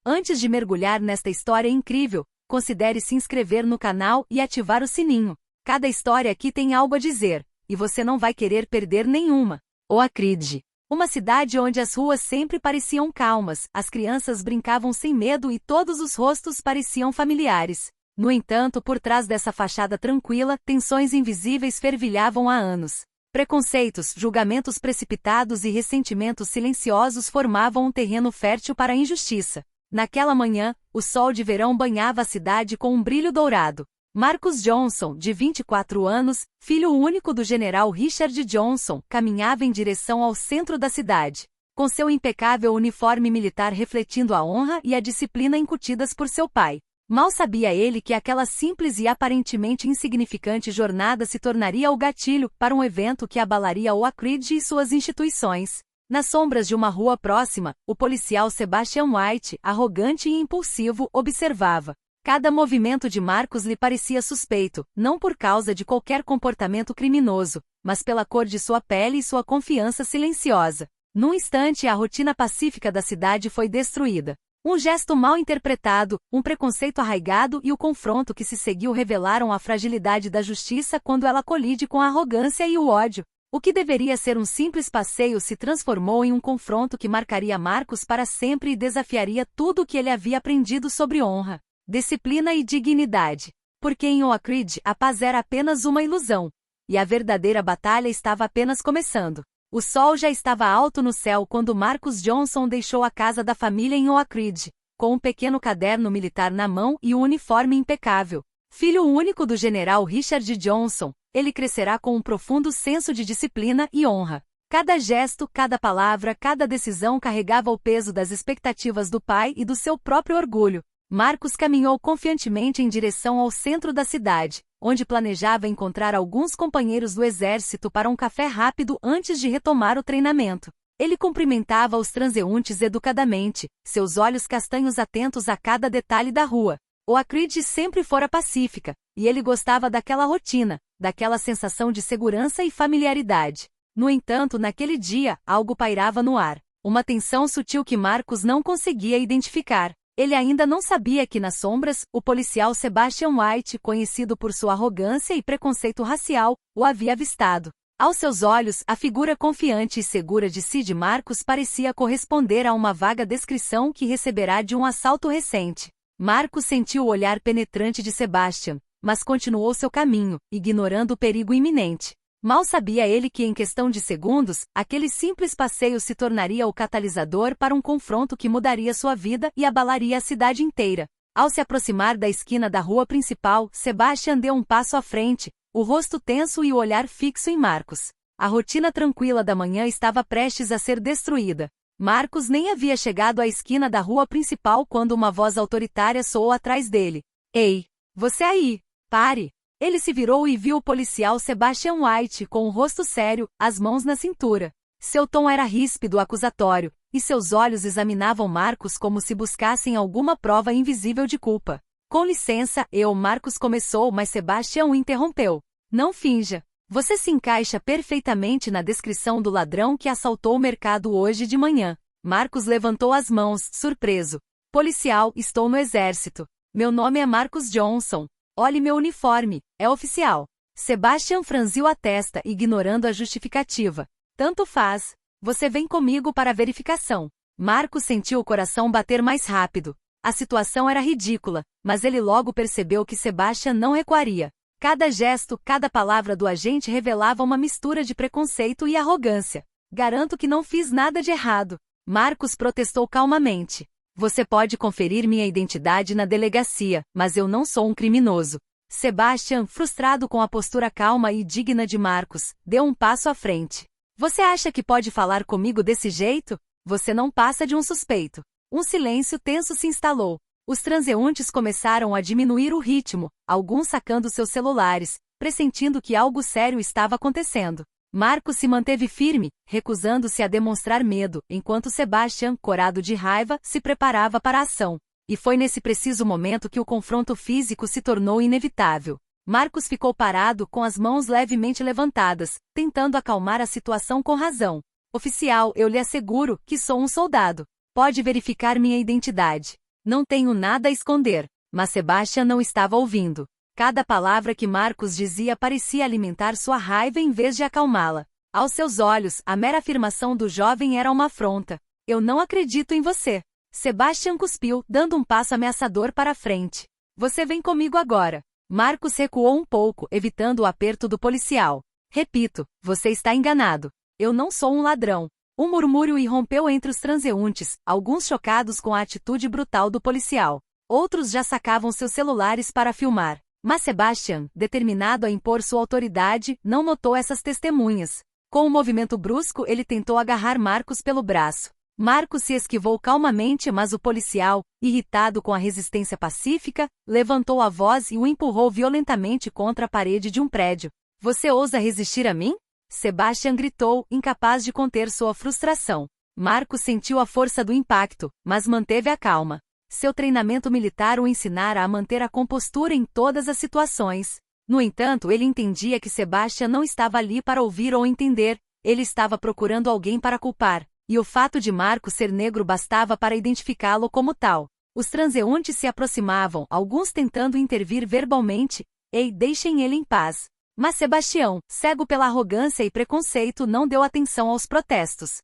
Antes de mergulhar nesta história incrível, considere se inscrever no canal e ativar o sininho. Cada história aqui tem algo a dizer, e você não vai querer perder nenhuma. Oakridge. Uma cidade onde as ruas sempre pareciam calmas, as crianças brincavam sem medo e todos os rostos pareciam familiares. No entanto, por trás dessa fachada tranquila, tensões invisíveis fervilhavam há anos. Preconceitos, julgamentos precipitados e ressentimentos silenciosos formavam um terreno fértil para a injustiça. Naquela manhã, o sol de verão banhava a cidade com um brilho dourado. Marcus Johnson, de 24 anos, filho único do general Richard Johnson, caminhava em direção ao centro da cidade, com seu impecável uniforme militar refletindo a honra e a disciplina incutidas por seu pai. Mal sabia ele que aquela simples e aparentemente insignificante jornada se tornaria o gatilho para um evento que abalaria Oakridge e suas instituições. Nas sombras de uma rua próxima, o policial Sebastian White, arrogante e impulsivo, observava. Cada movimento de Marcus lhe parecia suspeito, não por causa de qualquer comportamento criminoso, mas pela cor de sua pele e sua confiança silenciosa. Num instante, a rotina pacífica da cidade foi destruída. Um gesto mal interpretado, um preconceito arraigado e o confronto que se seguiu revelaram a fragilidade da justiça quando ela colide com a arrogância e o ódio. O que deveria ser um simples passeio se transformou em um confronto que marcaria Marcus para sempre e desafiaria tudo o que ele havia aprendido sobre honra, disciplina e dignidade. Porque em Oakridge a paz era apenas uma ilusão, e a verdadeira batalha estava apenas começando. O sol já estava alto no céu quando Marcus Johnson deixou a casa da família em Oakridge, com um pequeno caderno militar na mão e o uniforme impecável. Filho único do general Richard Johnson, ele crescerá com um profundo senso de disciplina e honra. Cada gesto, cada palavra, cada decisão carregava o peso das expectativas do pai e do seu próprio orgulho. Marcus caminhou confiantemente em direção ao centro da cidade, onde planejava encontrar alguns companheiros do exército para um café rápido antes de retomar o treinamento. Ele cumprimentava os transeuntes educadamente, seus olhos castanhos atentos a cada detalhe da rua. Oakridge sempre fora pacífica, e ele gostava daquela rotina, daquela sensação de segurança e familiaridade. No entanto, naquele dia, algo pairava no ar, uma tensão sutil que Marcus não conseguia identificar. Ele ainda não sabia que nas sombras, o policial Sebastian White, conhecido por sua arrogância e preconceito racial, o havia avistado. Aos seus olhos, a figura confiante e segura de si de Marcus parecia corresponder a uma vaga descrição que receberá de um assalto recente. Marcus sentiu o olhar penetrante de Sebastian, mas continuou seu caminho, ignorando o perigo iminente. Mal sabia ele que em questão de segundos, aquele simples passeio se tornaria o catalisador para um confronto que mudaria sua vida e abalaria a cidade inteira. Ao se aproximar da esquina da rua principal, Sebastian deu um passo à frente, o rosto tenso e o olhar fixo em Marcus. A rotina tranquila da manhã estava prestes a ser destruída. Marcus nem havia chegado à esquina da rua principal quando uma voz autoritária soou atrás dele. Ei, você aí, pare! Ele se virou e viu o policial Sebastian White com o rosto sério, as mãos na cintura. Seu tom era ríspido, acusatório, e seus olhos examinavam Marcus como se buscassem alguma prova invisível de culpa. Com licença, Marcus começou, mas Sebastian o interrompeu. Não finja. Você se encaixa perfeitamente na descrição do ladrão que assaltou o mercado hoje de manhã. Marcus levantou as mãos, surpreso. Policial, estou no exército. Meu nome é Marcus Johnson. Olhe meu uniforme, é oficial. Sebastian franziu a testa, ignorando a justificativa. Tanto faz. Você vem comigo para a verificação. Marcus sentiu o coração bater mais rápido. A situação era ridícula, mas ele logo percebeu que Sebastian não recuaria. Cada gesto, cada palavra do agente revelava uma mistura de preconceito e arrogância. Garanto que não fiz nada de errado. Marcus protestou calmamente. Você pode conferir minha identidade na delegacia, mas eu não sou um criminoso. Sebastian, frustrado com a postura calma e digna de Marcus, deu um passo à frente. Você acha que pode falar comigo desse jeito? Você não passa de um suspeito. Um silêncio tenso se instalou. Os transeuntes começaram a diminuir o ritmo, alguns sacando seus celulares, pressentindo que algo sério estava acontecendo. Marcus se manteve firme, recusando-se a demonstrar medo, enquanto Sebastian, corado de raiva, se preparava para a ação. E foi nesse preciso momento que o confronto físico se tornou inevitável. Marcus ficou parado com as mãos levemente levantadas, tentando acalmar a situação com razão. Oficial, eu lhe asseguro que sou um soldado. Pode verificar minha identidade. Não tenho nada a esconder. Mas Sebastian não estava ouvindo. Cada palavra que Marcos dizia parecia alimentar sua raiva em vez de acalmá-la. Aos seus olhos, a mera afirmação do jovem era uma afronta. Eu não acredito em você. Sebastian cuspiu, dando um passo ameaçador para a frente. Você vem comigo agora. Marcos recuou um pouco, evitando o aperto do policial. Repito, você está enganado. Eu não sou um ladrão. Um murmúrio irrompeu entre os transeuntes, alguns chocados com a atitude brutal do policial. Outros já sacavam seus celulares para filmar. Mas Sebastian, determinado a impor sua autoridade, não notou essas testemunhas. Com um movimento brusco, ele tentou agarrar Marcos pelo braço. Marcos se esquivou calmamente, mas o policial, irritado com a resistência pacífica, levantou a voz e o empurrou violentamente contra a parede de um prédio. Você ousa resistir a mim? Sebastian gritou, incapaz de conter sua frustração. Marcos sentiu a força do impacto, mas manteve a calma. Seu treinamento militar o ensinara a manter a compostura em todas as situações. No entanto, ele entendia que Sebastian não estava ali para ouvir ou entender, ele estava procurando alguém para culpar, e o fato de Marcos ser negro bastava para identificá-lo como tal. Os transeuntes se aproximavam, alguns tentando intervir verbalmente. Ei, deixem ele em paz. Mas Sebastião, cego pela arrogância e preconceito, não deu atenção aos protestos.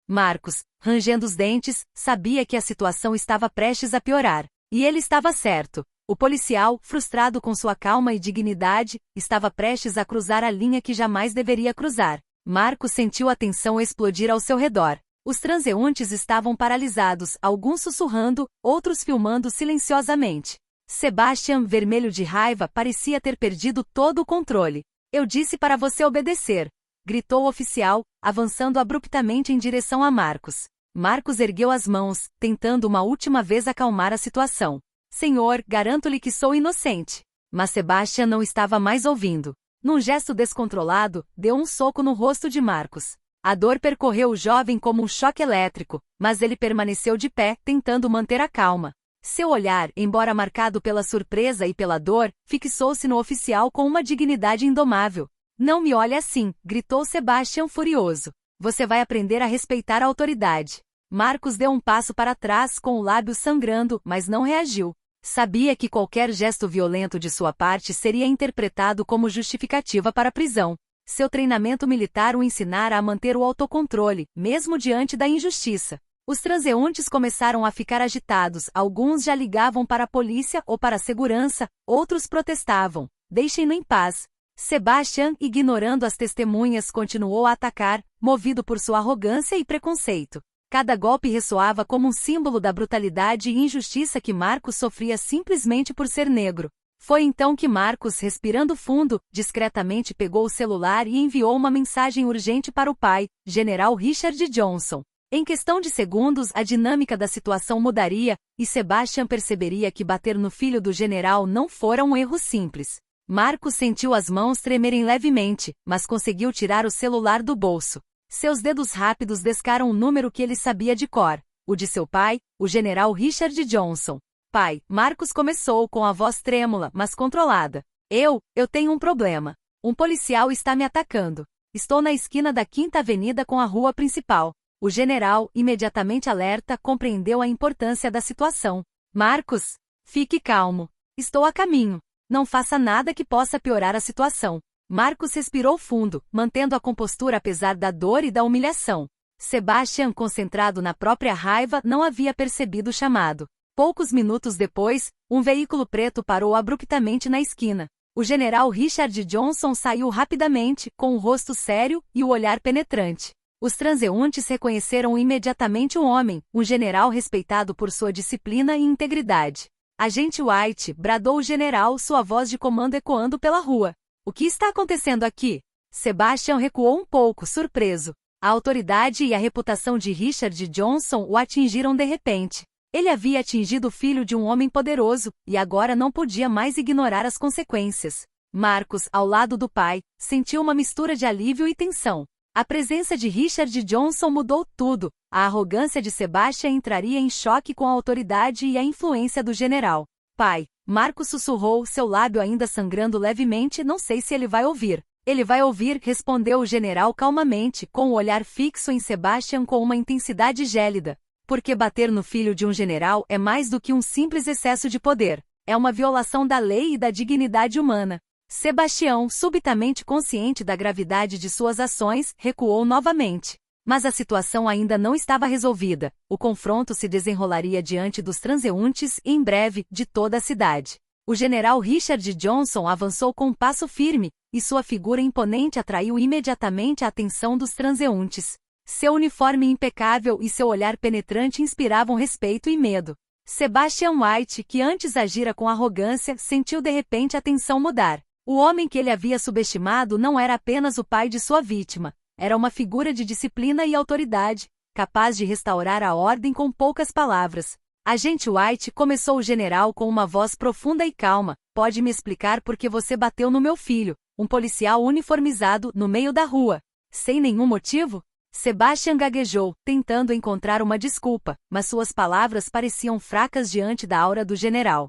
Marcos, rangendo os dentes, sabia que a situação estava prestes a piorar. E ele estava certo. O policial, frustrado com sua calma e dignidade, estava prestes a cruzar a linha que jamais deveria cruzar. Marcos sentiu a tensão explodir ao seu redor. Os transeuntes estavam paralisados, alguns sussurrando, outros filmando silenciosamente. Sebastian, vermelho de raiva, parecia ter perdido todo o controle. Eu disse para você obedecer, gritou o oficial, avançando abruptamente em direção a Marcos. Marcos ergueu as mãos, tentando uma última vez acalmar a situação. Senhor, garanto-lhe que sou inocente. Mas Sebastian não estava mais ouvindo. Num gesto descontrolado, deu um soco no rosto de Marcos. A dor percorreu o jovem como um choque elétrico, mas ele permaneceu de pé, tentando manter a calma. Seu olhar, embora marcado pela surpresa e pela dor, fixou-se no oficial com uma dignidade indomável. Não me olhe assim, gritou Sebastian furioso. Você vai aprender a respeitar a autoridade. Marcos deu um passo para trás com o lábio sangrando, mas não reagiu. Sabia que qualquer gesto violento de sua parte seria interpretado como justificativa para a prisão. Seu treinamento militar o ensinara a manter o autocontrole, mesmo diante da injustiça. Os transeuntes começaram a ficar agitados, alguns já ligavam para a polícia ou para a segurança, outros protestavam. Deixem-no em paz. Sebastian, ignorando as testemunhas, continuou a atacar, movido por sua arrogância e preconceito. Cada golpe ressoava como um símbolo da brutalidade e injustiça que Marcos sofria simplesmente por ser negro. Foi então que Marcos, respirando fundo, discretamente pegou o celular e enviou uma mensagem urgente para o pai, General Richard Johnson. Em questão de segundos, a dinâmica da situação mudaria, e Sebastian perceberia que bater no filho do general não fora um erro simples. Marcos sentiu as mãos tremerem levemente, mas conseguiu tirar o celular do bolso. Seus dedos rápidos descaram um número que ele sabia de cor, o de seu pai, o general Richard Johnson. Pai, Marcos começou com a voz trêmula, mas controlada. Eu tenho um problema. Um policial está me atacando. Estou na esquina da 5ª Avenida com a rua principal. O general, imediatamente alerta, compreendeu a importância da situação. Marcos, fique calmo. Estou a caminho. Não faça nada que possa piorar a situação. Marcos respirou fundo, mantendo a compostura apesar da dor e da humilhação. Sebastian, concentrado na própria raiva, não havia percebido o chamado. Poucos minutos depois, um veículo preto parou abruptamente na esquina. O general Richard Johnson saiu rapidamente, com o rosto sério e o olhar penetrante. Os transeuntes reconheceram imediatamente um homem, um general respeitado por sua disciplina e integridade. Agente White, bradou o general, sua voz de comando ecoando pela rua. O que está acontecendo aqui? Sebastian recuou um pouco, surpreso. A autoridade e a reputação de Richard Johnson o atingiram de repente. Ele havia atingido o filho de um homem poderoso, e agora não podia mais ignorar as consequências. Marcos, ao lado do pai, sentiu uma mistura de alívio e tensão. A presença de Richard Johnson mudou tudo. A arrogância de Sebastian entraria em choque com a autoridade e a influência do general. Pai, Marcos sussurrou, seu lábio ainda sangrando levemente, não sei se ele vai ouvir. Ele vai ouvir, respondeu o general calmamente, com o olhar fixo em Sebastian com uma intensidade gélida. Porque bater no filho de um general é mais do que um simples excesso de poder. É uma violação da lei e da dignidade humana. Sebastião, subitamente consciente da gravidade de suas ações, recuou novamente. Mas a situação ainda não estava resolvida. O confronto se desenrolaria diante dos transeuntes e, em breve, de toda a cidade. O general Richard Johnson avançou com um passo firme, e sua figura imponente atraiu imediatamente a atenção dos transeuntes. Seu uniforme impecável e seu olhar penetrante inspiravam respeito e medo. Sebastian White, que antes agira com arrogância, sentiu de repente a tensão mudar. O homem que ele havia subestimado não era apenas o pai de sua vítima. Era uma figura de disciplina e autoridade, capaz de restaurar a ordem com poucas palavras. Agente White, começou o general com uma voz profunda e calma, pode me explicar por que você bateu no meu filho, um policial uniformizado, no meio da rua? Sem nenhum motivo? Sebastian gaguejou, tentando encontrar uma desculpa, mas suas palavras pareciam fracas diante da aura do general.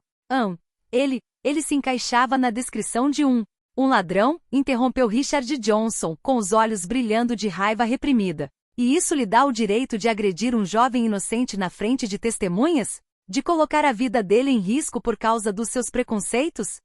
Ele se encaixava na descrição de um ladrão, interrompeu Richard Johnson, com os olhos brilhando de raiva reprimida. E isso lhe dá o direito de agredir um jovem inocente na frente de testemunhas? De colocar a vida dele em risco por causa dos seus preconceitos?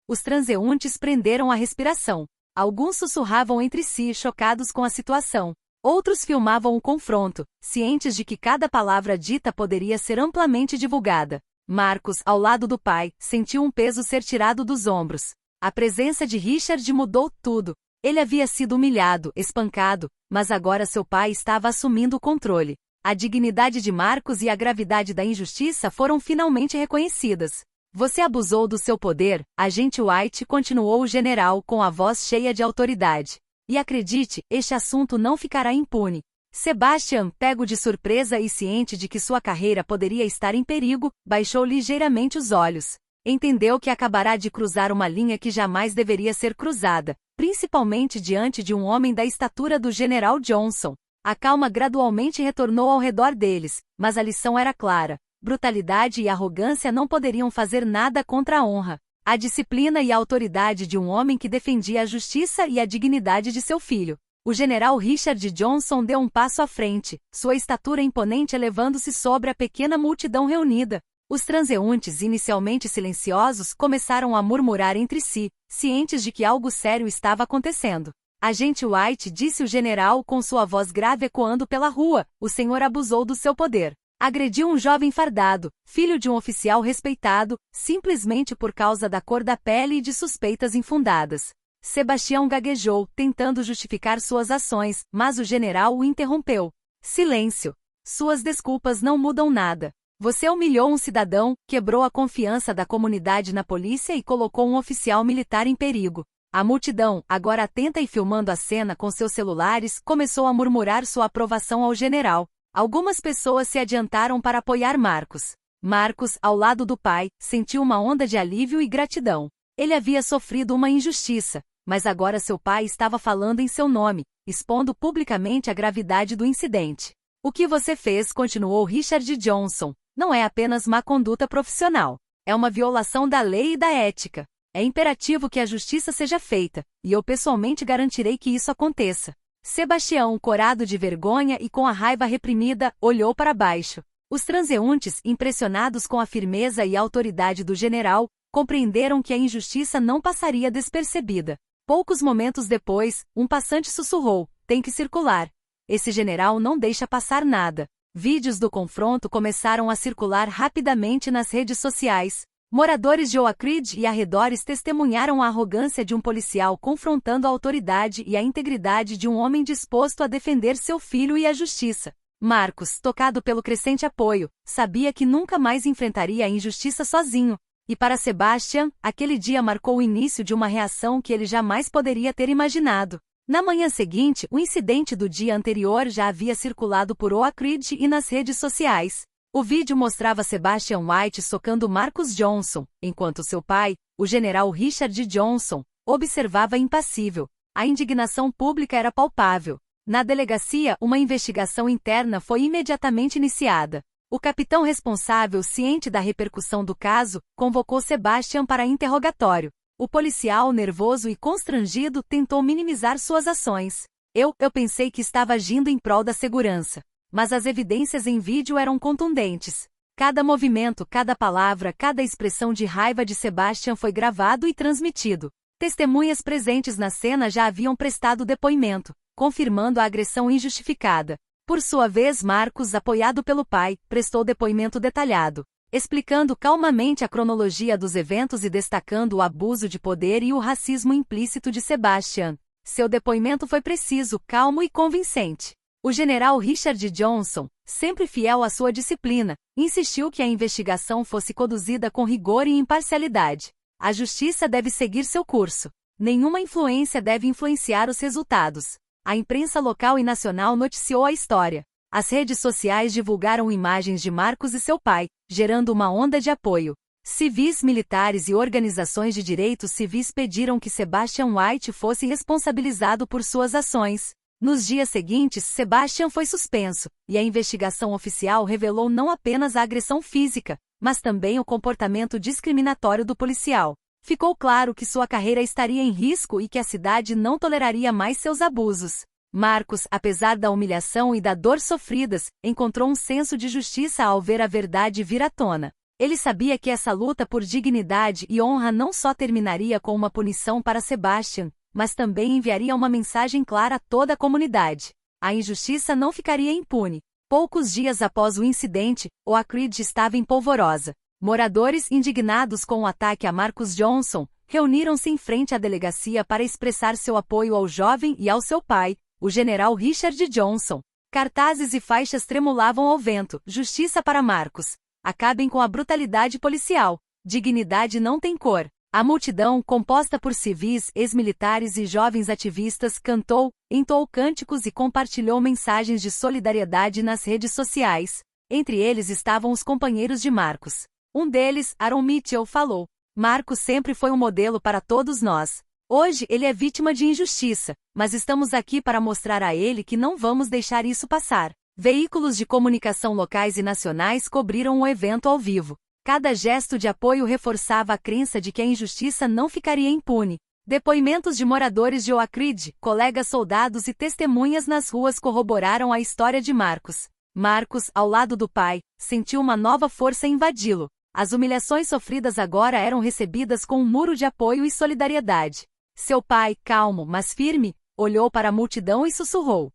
Os transeuntes prenderam a respiração. Alguns sussurravam entre si, chocados com a situação. Outros filmavam o confronto, cientes de que cada palavra dita poderia ser amplamente divulgada. Marcos, ao lado do pai, sentiu um peso ser tirado dos ombros. A presença de Richard mudou tudo. Ele havia sido humilhado, espancado, mas agora seu pai estava assumindo o controle. A dignidade de Marcos e a gravidade da injustiça foram finalmente reconhecidas. Você abusou do seu poder, agente White, continuou o general com a voz cheia de autoridade. E acredite, este assunto não ficará impune. Sebastian, pego de surpresa e ciente de que sua carreira poderia estar em perigo, baixou ligeiramente os olhos. Entendeu que acabará de cruzar uma linha que jamais deveria ser cruzada, principalmente diante de um homem da estatura do general Johnson. A calma gradualmente retornou ao redor deles, mas a lição era clara. Brutalidade e arrogância não poderiam fazer nada contra a honra, a disciplina e a autoridade de um homem que defendia a justiça e a dignidade de seu filho. O general Richard Johnson deu um passo à frente, sua estatura imponente elevando-se sobre a pequena multidão reunida. Os transeuntes, inicialmente silenciosos, começaram a murmurar entre si, cientes de que algo sério estava acontecendo. Agente White, disse o general com sua voz grave ecoando pela rua, o senhor abusou do seu poder. Agrediu um jovem fardado, filho de um oficial respeitado, simplesmente por causa da cor da pele e de suspeitas infundadas. Sebastião gaguejou, tentando justificar suas ações, mas o general o interrompeu. Silêncio. Suas desculpas não mudam nada. Você humilhou um cidadão, quebrou a confiança da comunidade na polícia e colocou um oficial militar em perigo. A multidão, agora atenta e filmando a cena com seus celulares, começou a murmurar sua aprovação ao general. Algumas pessoas se adiantaram para apoiar Marcos. Marcos, ao lado do pai, sentiu uma onda de alívio e gratidão. Ele havia sofrido uma injustiça, mas agora seu pai estava falando em seu nome, expondo publicamente a gravidade do incidente. O que você fez, continuou Richard Johnson, não é apenas má conduta profissional. É uma violação da lei e da ética. É imperativo que a justiça seja feita, e eu pessoalmente garantirei que isso aconteça. Sebastião, corado de vergonha e com a raiva reprimida, olhou para baixo. Os transeuntes, impressionados com a firmeza e autoridade do general, compreenderam que a injustiça não passaria despercebida. Poucos momentos depois, um passante sussurrou, tem que circular. Esse general não deixa passar nada. Vídeos do confronto começaram a circular rapidamente nas redes sociais. Moradores de Oak Ridge e arredores testemunharam a arrogância de um policial confrontando a autoridade e a integridade de um homem disposto a defender seu filho e a justiça. Marcos, tocado pelo crescente apoio, sabia que nunca mais enfrentaria a injustiça sozinho. E para Sebastian, aquele dia marcou o início de uma reação que ele jamais poderia ter imaginado. Na manhã seguinte, o incidente do dia anterior já havia circulado por Oak Ridge e nas redes sociais. O vídeo mostrava Sebastian White socando Marcos Johnson, enquanto seu pai, o general Richard Johnson, observava impassível. A indignação pública era palpável. Na delegacia, uma investigação interna foi imediatamente iniciada. O capitão responsável, ciente da repercussão do caso, convocou Sebastian para interrogatório. O policial, nervoso e constrangido, tentou minimizar suas ações. Eu pensei que estava agindo em prol da segurança. mas as evidências em vídeo eram contundentes. Cada movimento, cada palavra, cada expressão de raiva de Sebastian foi gravado e transmitido. Testemunhas presentes na cena já haviam prestado depoimento, confirmando a agressão injustificada. Por sua vez, Marcos, apoiado pelo pai, prestou depoimento detalhado, explicando calmamente a cronologia dos eventos e destacando o abuso de poder e o racismo implícito de Sebastian. Seu depoimento foi preciso, calmo e convincente. O general Richard Johnson, sempre fiel à sua disciplina, insistiu que a investigação fosse conduzida com rigor e imparcialidade. A justiça deve seguir seu curso. Nenhuma influência deve influenciar os resultados. A imprensa local e nacional noticiou a história. As redes sociais divulgaram imagens de Marcos e seu pai, gerando uma onda de apoio. Civis, militares e organizações de direitos civis pediram que Sebastian White fosse responsabilizado por suas ações. Nos dias seguintes, Sebastian foi suspenso, e a investigação oficial revelou não apenas a agressão física, mas também o comportamento discriminatório do policial. Ficou claro que sua carreira estaria em risco e que a cidade não toleraria mais seus abusos. Marcos, apesar da humilhação e da dor sofridas, encontrou um senso de justiça ao ver a verdade vir à tona. Ele sabia que essa luta por dignidade e honra não só terminaria com uma punição para Sebastian, mas também enviaria uma mensagem clara a toda a comunidade. A injustiça não ficaria impune. Poucos dias após o incidente, Oak Ridge estava em polvorosa. Moradores, indignados com o ataque a Marcus Johnson, reuniram-se em frente à delegacia para expressar seu apoio ao jovem e ao seu pai, o general Richard Johnson. Cartazes e faixas tremulavam ao vento: "Justiça para Marcos. Acabem com a brutalidade policial. Dignidade não tem cor." A multidão, composta por civis, ex-militares e jovens ativistas, cantou, entoou cânticos e compartilhou mensagens de solidariedade nas redes sociais. Entre eles estavam os companheiros de Marcos. Um deles, Aaron Mitchell, falou: "Marcos sempre foi um modelo para todos nós. Hoje ele é vítima de injustiça, mas estamos aqui para mostrar a ele que não vamos deixar isso passar." Veículos de comunicação locais e nacionais cobriram o evento ao vivo. Cada gesto de apoio reforçava a crença de que a injustiça não ficaria impune. Depoimentos de moradores de Oak Ridge, colegas soldados e testemunhas nas ruas corroboraram a história de Marcos. Marcos, ao lado do pai, sentiu uma nova força invadi-lo. As humilhações sofridas agora eram recebidas com um muro de apoio e solidariedade. Seu pai, calmo, mas firme, olhou para a multidão e sussurrou: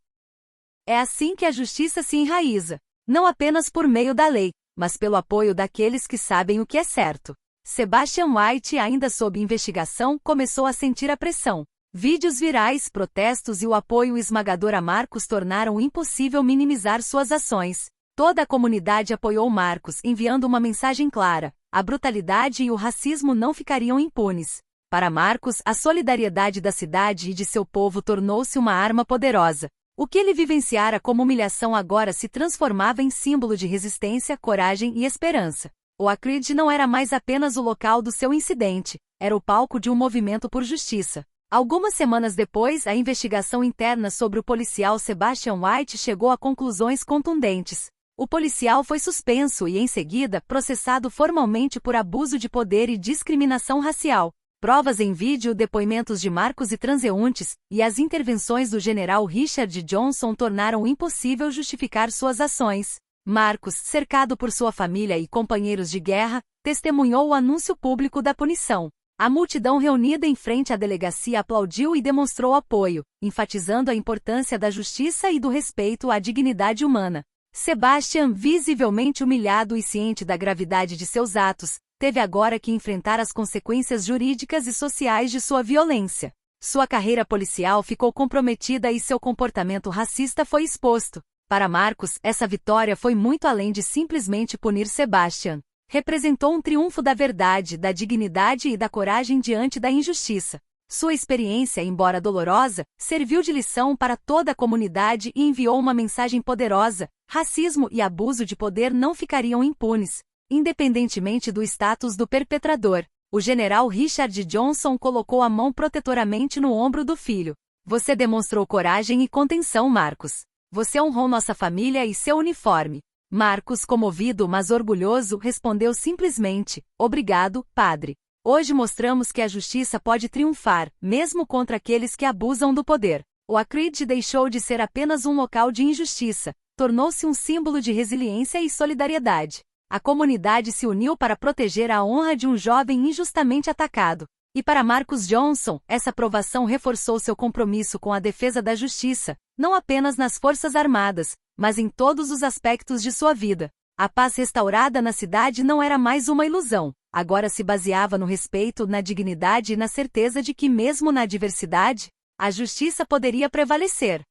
"É assim que a justiça se enraiza, não apenas por meio da lei, mas pelo apoio daqueles que sabem o que é certo." Sebastian White, ainda sob investigação, começou a sentir a pressão. Vídeos virais, protestos e o apoio esmagador a Marcos tornaram impossível minimizar suas ações. Toda a comunidade apoiou Marcos, enviando uma mensagem clara: a brutalidade e o racismo não ficariam impunes. Para Marcos, a solidariedade da cidade e de seu povo tornou-se uma arma poderosa. O que ele vivenciara como humilhação agora se transformava em símbolo de resistência, coragem e esperança. Oak Ridge não era mais apenas o local do seu incidente, era o palco de um movimento por justiça. Algumas semanas depois, a investigação interna sobre o policial Sebastian White chegou a conclusões contundentes. O policial foi suspenso e, em seguida, processado formalmente por abuso de poder e discriminação racial. Provas em vídeo, depoimentos de Marcos e transeuntes, e as intervenções do general Richard Johnson tornaram impossível justificar suas ações. Marcos, cercado por sua família e companheiros de guerra, testemunhou o anúncio público da punição. A multidão reunida em frente à delegacia aplaudiu e demonstrou apoio, enfatizando a importância da justiça e do respeito à dignidade humana. Sebastian, visivelmente humilhado e ciente da gravidade de seus atos, teve agora que enfrentar as consequências jurídicas e sociais de sua violência. Sua carreira policial ficou comprometida e seu comportamento racista foi exposto. Para Marcos, essa vitória foi muito além de simplesmente punir Sebastian. Representou um triunfo da verdade, da dignidade e da coragem diante da injustiça. Sua experiência, embora dolorosa, serviu de lição para toda a comunidade e enviou uma mensagem poderosa: racismo e abuso de poder não ficariam impunes. Independentemente do status do perpetrador, o general Richard Johnson colocou a mão protetoramente no ombro do filho. "Você demonstrou coragem e contenção, Marcos. Você honrou nossa família e seu uniforme." Marcos, comovido mas orgulhoso, respondeu simplesmente: "Obrigado, padre. Hoje mostramos que a justiça pode triunfar, mesmo contra aqueles que abusam do poder." Oak Ridge deixou de ser apenas um local de injustiça. tornou-se um símbolo de resiliência e solidariedade. A comunidade se uniu para proteger a honra de um jovem injustamente atacado. E para Marcus Johnson, essa provação reforçou seu compromisso com a defesa da justiça, não apenas nas Forças Armadas, mas em todos os aspectos de sua vida. A paz restaurada na cidade não era mais uma ilusão, agora se baseava no respeito, na dignidade e na certeza de que mesmo na adversidade, a justiça poderia prevalecer.